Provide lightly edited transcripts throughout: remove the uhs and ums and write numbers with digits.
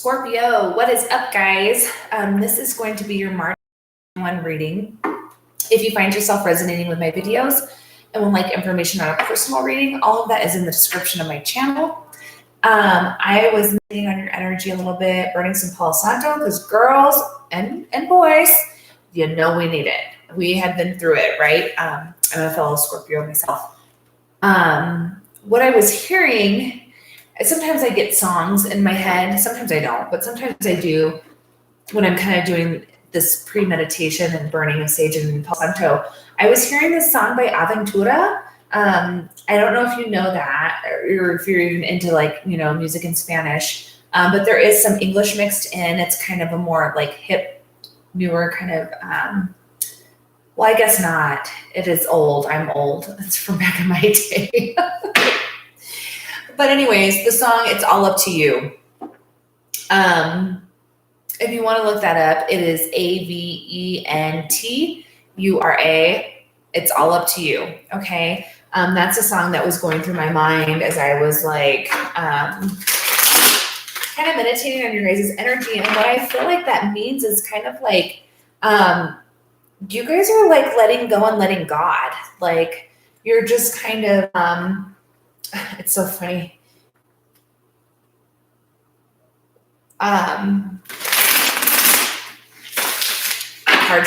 Scorpio, what is up, guys? This is going to be your March 1 reading. If you find yourself resonating with my videos and would like information on a personal reading, all of that is in the description of my channel. I was meditating on your energy a little bit, burning some Palo Santo, because girls and boys, you know we need it. We have been through it, right? I'm a fellow Scorpio myself. What I was hearing, sometimes I get songs in my head. Sometimes I don't, but sometimes I do when I'm kind of doing this pre-meditation and burning of sage and Palo Santo. I was hearing this song by Aventura. I don't know if you know that, or if you're even into music in Spanish, but there is some English mixed in. It's kind of a more like hip, newer kind of, well, I guess not. It is old. I'm old. It's from back in my day. But anyways, the song, It's All Up to You. If you want to look that up, it is Aventura. It's All Up to You. Okay. That's a song that was going through my mind as I was like, kind of meditating on your guys' energy. And what I feel like that means is kind of like, you guys are like letting go and letting God. Like you're just kind of, it's so funny. Cards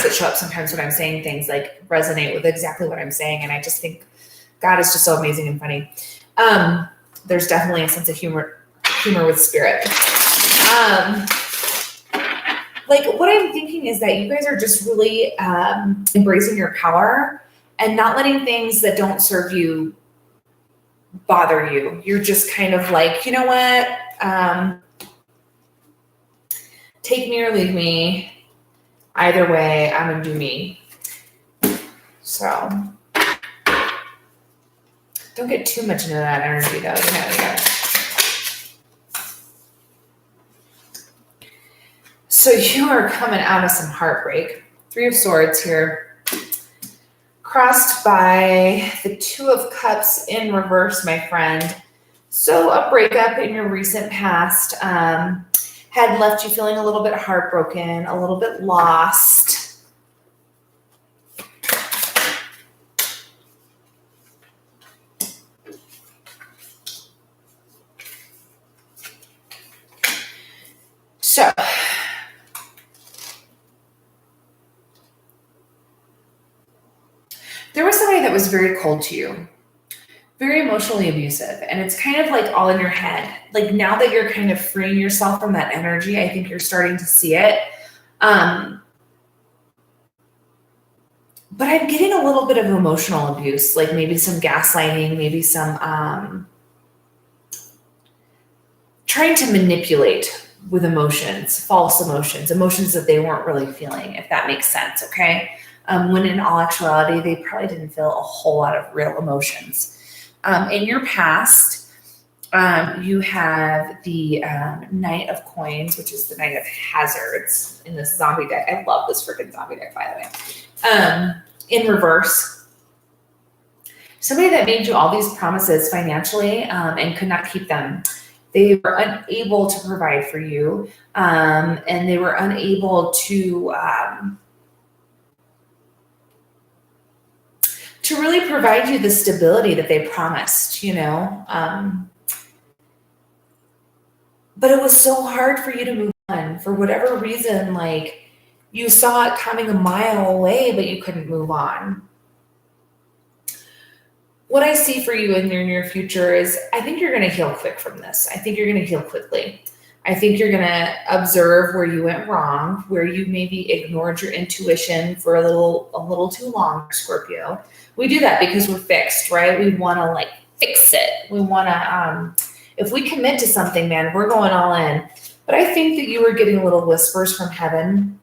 that show up sometimes when I'm saying things like resonate with exactly what I'm saying. And I just think God is just so amazing and funny. There's definitely a sense of humor with spirit. Like what I'm thinking is that you guys are just really embracing your power and not letting things that don't serve you bother you. You're just kind of like, you know what? Take me or leave me. Either way, I'm going to do me. So don't get too much into that energy though. So you are coming out of some heartbreak. 3 of Swords here. Crossed by the 2 of Cups in reverse, my friend. So a breakup in your recent past had left you feeling a little bit heartbroken, a little bit lost. So there was somebody that was very cold to you, very emotionally abusive, and it's kind of like all in your head. Like now that you're kind of freeing yourself from that energy, I think you're starting to see it. But I'm getting a little bit of emotional abuse, like maybe some gaslighting, maybe some trying to manipulate with emotions, false emotions that they weren't really feeling, if that makes sense, okay? When in all actuality, they probably didn't feel a whole lot of real emotions. In your past, you have the Knight of Coins, which is the Knight of Hazards in this zombie deck. I love this freaking zombie deck, by the way. In reverse, somebody that made you all these promises financially and could not keep them. They were unable to provide for you, and they were unable to really provide you the stability that they promised, but it was so hard for you to move on for whatever reason. Like you saw it coming a mile away, but you couldn't move on. What I see for you in your near future is I think you're going to heal quick from this. I think you're going to heal quickly. I think you're going to observe where you went wrong, where you maybe ignored your intuition for a little too long, Scorpio. We do that because we're fixed, right? We want to like fix it. We want to, if we commit to something, man, we're going all in. But I think that you were getting little whispers from heaven,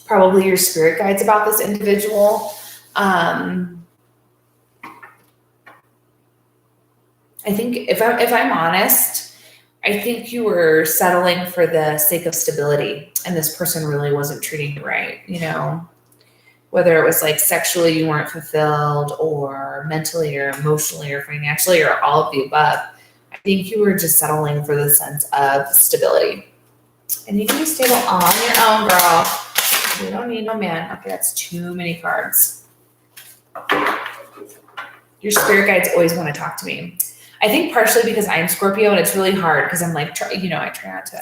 probably your spirit guides about this individual. I think if I'm honest, I think you were settling for the sake of stability, and this person really wasn't treating you right, whether it was like sexually you weren't fulfilled, or mentally or emotionally or financially or all of the above. I think you were just settling for the sense of stability. And you can be stable on your own, girl. You don't need no man. Okay, that's too many cards. Your spirit guides always want to talk to me. I think partially because I'm Scorpio and it's really hard because I'm like, I try not to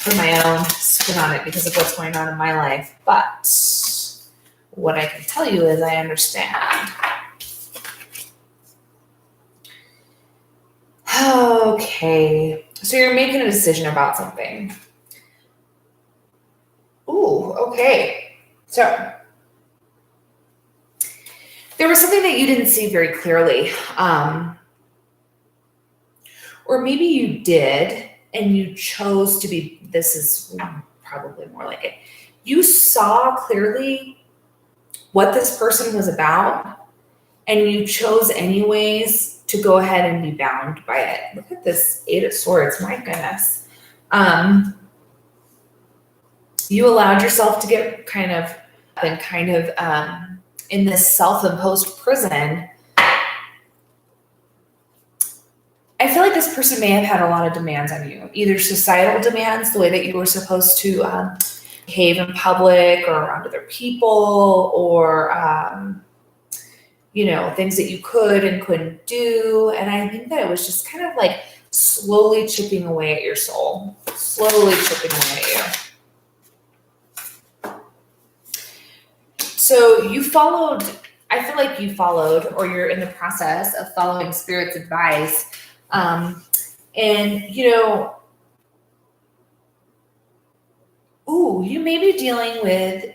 put my own spin on it because of what's going on in my life. But what I can tell you is I understand. Okay, so you're making a decision about something. Ooh, okay. So there was something that you didn't see very clearly. Or maybe you did and you chose to be, this is probably more like it. You saw clearly what this person was about and you chose anyways to go ahead and be bound by it. Look at this 8 of Swords, my goodness. You allowed yourself to get kind of in this self-imposed prison. I feel like this person may have had a lot of demands on you, either societal demands, the way that you were supposed to behave in public or around other people, or things that you could and couldn't do. And I think that it was just kind of like slowly chipping away at your soul, slowly chipping away at you. So I feel like you followed, or you're in the process of following Spirit's advice. You may be dealing with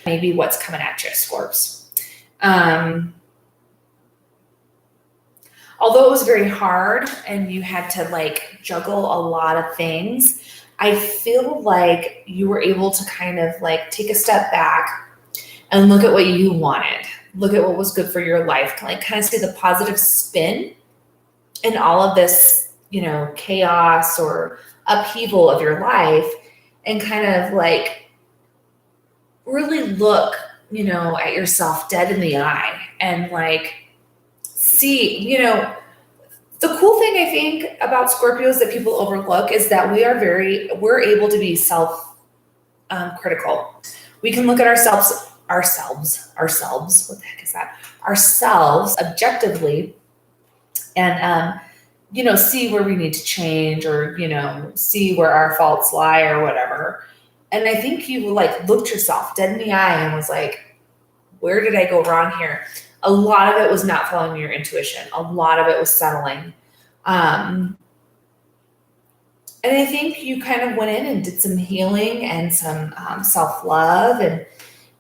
maybe what's coming at you, Scorps. Although it was very hard and you had to juggle a lot of things, I feel like you were able to kind of take a step back and look at what you wanted. Look at what was good for your life. Kind of see the positive spin in all of this, chaos or upheaval of your life, and kind of really look, at yourself dead in the eye and see, the cool thing I think about Scorpios that people overlook is that we're able to be self-critical. We can look at ourselves, what the heck is that? Ourselves objectively and, see where we need to change or, see where our faults lie or whatever. And I think you looked yourself dead in the eye and was like, where did I go wrong here? A lot of it was not following your intuition. A lot of it was settling. And I think you kind of went in and did some healing and some self-love,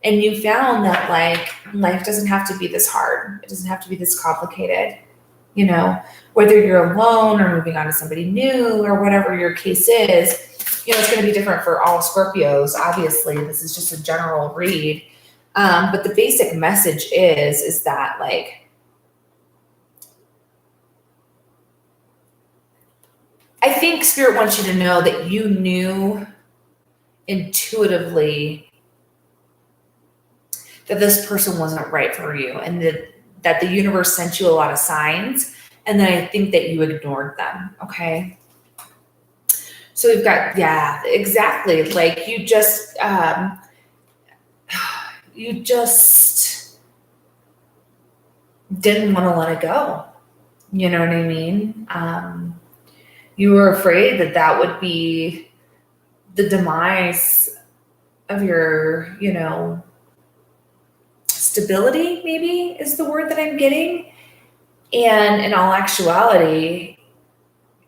and you found that life doesn't have to be this hard. It doesn't have to be this complicated. Whether you're alone or moving on to somebody new or whatever your case is, it's going to be different for all Scorpios. Obviously, this is just a general read. But the basic message is that I think Spirit wants you to know that you knew intuitively that this person wasn't right for you, and that the universe sent you a lot of signs, and then I think that you ignored them. Okay. So we've got, yeah, exactly. You just didn't want to let it go. You know what I mean? You were afraid that would be the demise of your, stability, maybe is the word that I'm getting. And in all actuality,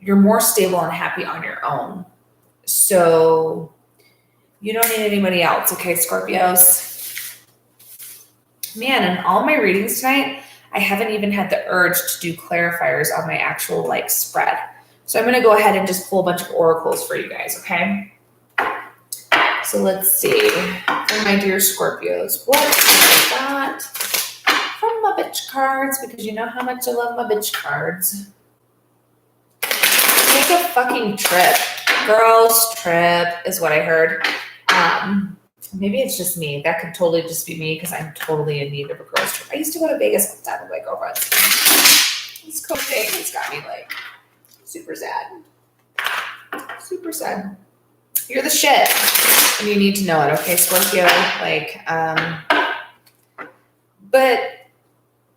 you're more stable and happy on your own. So you don't need anybody else. Okay, Scorpios. Man, in all my readings tonight, I haven't even had the urge to do clarifiers on my actual spread. So I'm going to go ahead and just pull a bunch of oracles for you guys, okay? So let's see. For my dear Scorpios, what is that? From my bitch cards, because you know how much I love my bitch cards. Take a fucking trip. Girls trip is what I heard. Maybe it's just me. That could totally just be me because I'm totally in need of a girls trip. I used to go to Vegas all the time with my girlfriends. This COVID thing has got me Super sad. Super sad. You're the shit. And you need to know it, okay, Scorpio? Like, but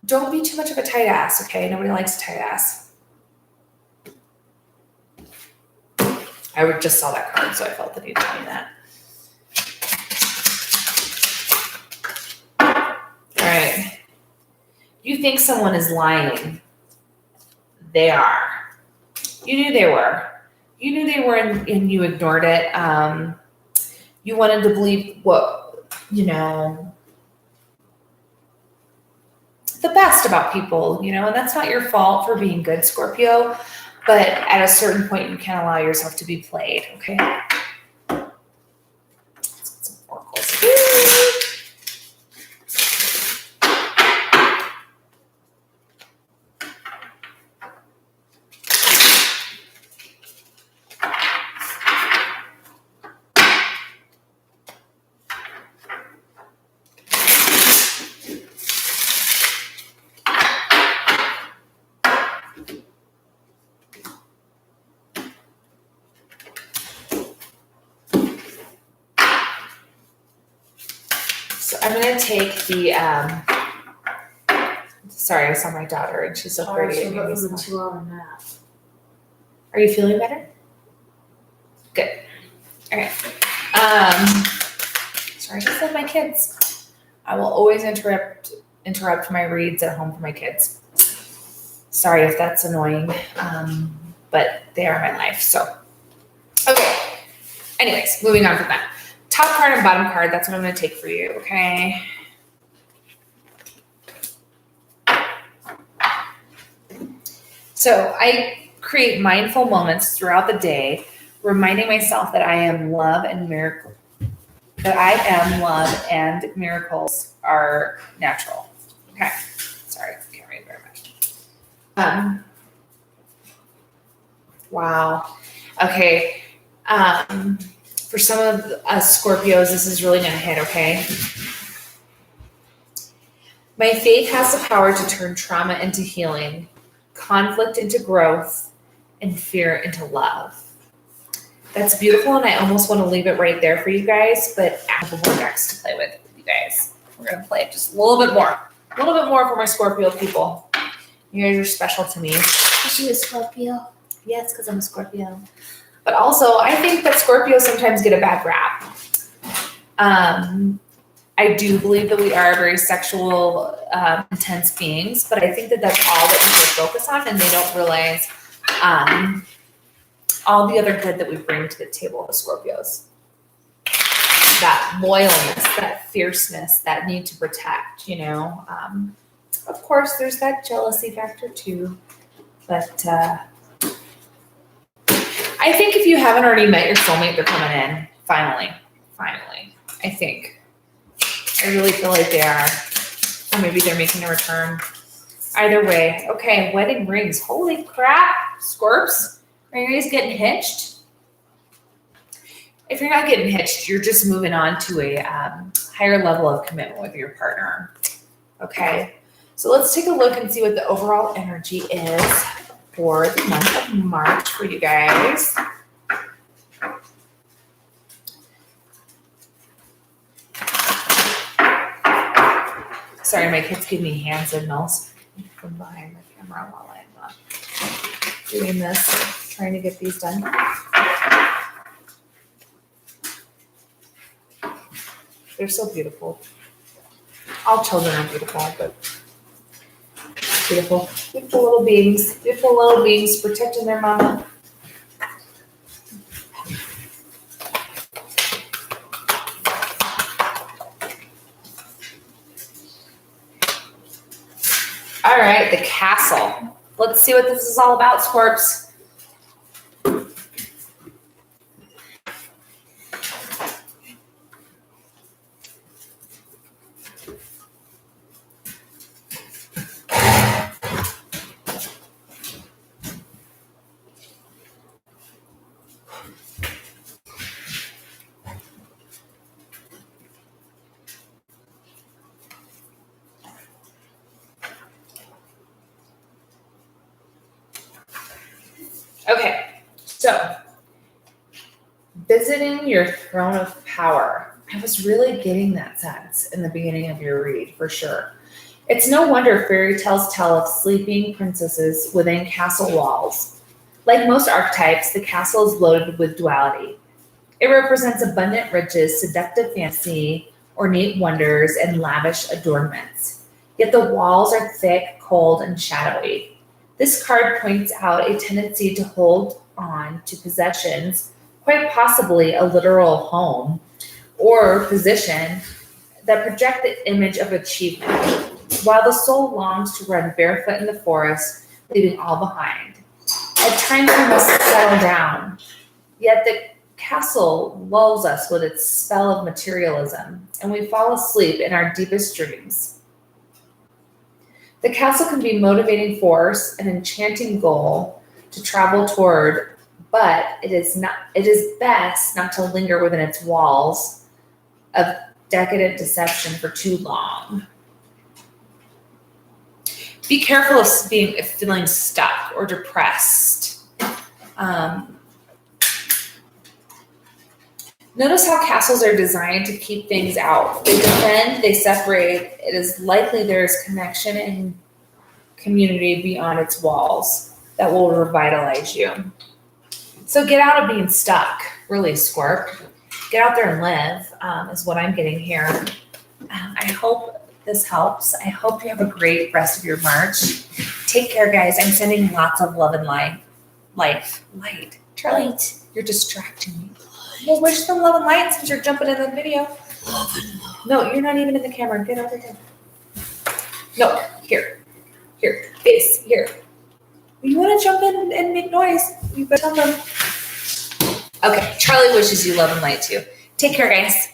don't be too much of a tight ass, okay? Nobody likes a tight ass. I just saw that card, so I felt the need to tell you that. All right. You think someone is lying. They are. You knew they were. You knew they were and you ignored it. You wanted to believe what, the best about people, and that's not your fault for being good, Scorpio. But at a certain point, you can't allow yourself to be played, okay? Let's get some oracles. So I'm going to take the, sorry, I saw my daughter and she's so pretty. It was a 2-hour nap. Are you feeling better? Good. All right. Sorry, I just said my kids. I will always interrupt my reads at home for my kids. Sorry if that's annoying, but they are my life. So, okay. Anyways, moving on from that. Top card and bottom card, that's what I'm going to take for you, okay? So I create mindful moments throughout the day, reminding myself that I am love and miracles are natural. Okay. Sorry, I can't read very much. Wow. Okay. For some of us Scorpios, this is really going to hit, okay? My faith has the power to turn trauma into healing, conflict into growth, and fear into love. That's beautiful, and I almost want to leave it right there for you guys, but I have more decks to play with you guys. We're going to play just a little bit more for my Scorpio people. You guys are special to me. Is she a Scorpio? Yes, because I'm a Scorpio. But also, I think that Scorpios sometimes get a bad rap. I do believe that we are very sexual, intense beings, but I think that that's all that people focus on, and they don't realize all the other good that we bring to the table as Scorpios. That loyalness, that fierceness, that need to protect, Of course, there's that jealousy factor too, but I think if you haven't already met your soulmate, they're coming in. Finally. I think. I really feel like they are. Or maybe they're making a return. Either way. Okay, wedding rings. Holy crap, Scorps. Are you guys getting hitched? If you're not getting hitched, you're just moving on to a higher level of commitment with your partner. Okay, so let's take a look and see what the overall energy is for the month of March for you guys. Sorry, my kids give me hand signals from behind the camera while I'm doing this, trying to get these done. They're so beautiful. All children are beautiful, but beautiful little beings protecting their mama. All right, the castle. Let's see what this is all about, Scorps. Okay, so visiting your throne of power. I was really getting that sense in the beginning of your read, for sure. It's no wonder fairy tales tell of sleeping princesses within castle walls. Like most archetypes, the castle is loaded with duality. It represents abundant riches, seductive fantasy, ornate wonders, and lavish adornments. Yet the walls are thick, cold, and shadowy. This card points out a tendency to hold on to possessions, quite possibly a literal home or position, that project the image of achievement, while the soul longs to run barefoot in the forest, leaving all behind. At times we must settle down, yet the castle lulls us with its spell of materialism, and we fall asleep in our deepest dreams. The castle can be a motivating force, an enchanting goal to travel toward, but it is best not to linger within its walls of decadent deception for too long. Be careful of feeling stuck or depressed. Notice how castles are designed to keep things out. They defend, they separate. It is likely there is connection and community beyond its walls that will revitalize you. So get out of being stuck, really, Scorp. Get out there and live, is what I'm getting here. I hope this helps. I hope you have a great rest of your March. Take care, guys. I'm sending lots of love and light. Charlie, you're distracting me. Well, wish them love and light since you're jumping in the video. Love and love. No, you're not even in the camera. Get over here. No, here. Face, here. You want to jump in and make noise? You better tell them. Okay, Charlie wishes you love and light too. Take care, guys.